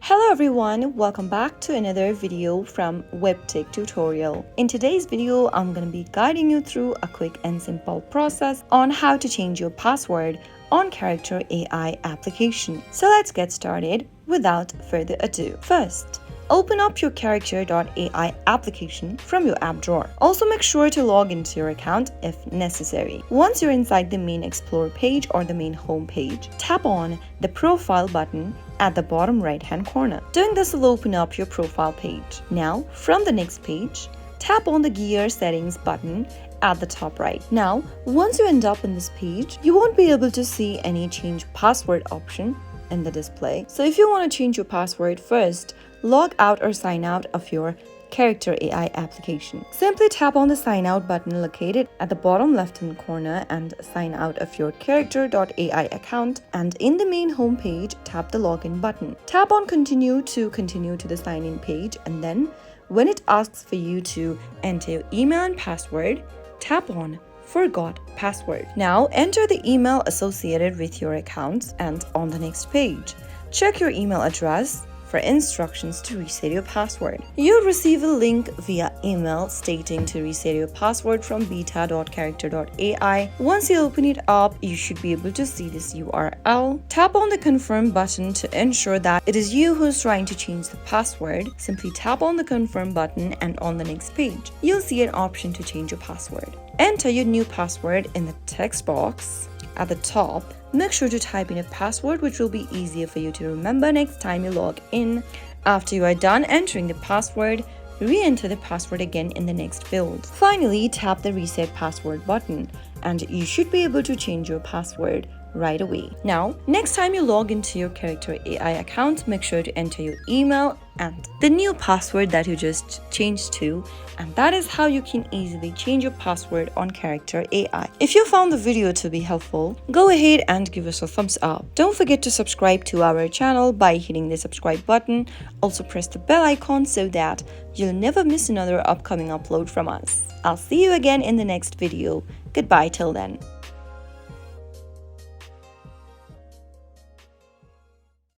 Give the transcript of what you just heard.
Hello everyone, welcome back to another video from Webtech Tutorial. In today's video, I'm going to be guiding you through a quick and simple process on how to change your password on Character AI application. So let's get started without further ado. First, open up your Character.ai application from your app drawer. Also make sure to log into your account if necessary. Once you're inside the main Explore page or the main home page, tap on the Profile button at the bottom right hand corner. Doing this will open up your profile page. Now, from the next page, tap on the Gear Settings button at the top right. Now, once you end up in this page, you won't be able to see any change password option in the display. So if you want to change your password, first log out or sign out of your Character AI application. Simply tap on the sign out button located at the bottom left hand corner and sign out of your Character.ai account, and in the main home page tap the login button. Tap on continue to the sign in page, and then when it asks for you to enter your email and password, tap on Forgot Password. Now enter the email associated with your account, and on the next page, check your email address for instructions to reset your password. You'll receive a link via email stating to reset your password from beta.character.ai. Once you open it up, you should be able to see this URL. Tap on the confirm button to ensure that it is you who's trying to change the password. Simply tap on the confirm button, and on the next page, you'll see an option to change your password. Enter your new password in the text box at the top. Make sure to type in a password which will be easier for you to remember next time you log in. After you are done entering the password, re-enter the password again in the next field. Finally, tap the reset password button and you should be able to change your password right away. Now, next time you log into your Character AI account, make sure to enter your email and the new password that you just changed to, and that is how you can easily change your password on Character AI. If you found the video to be helpful, go ahead and give us a thumbs up. Don't forget to subscribe to our channel by hitting the subscribe button. Also press the bell icon so that you'll never miss another upcoming upload from us. I'll see you again in the next video. Goodbye till then.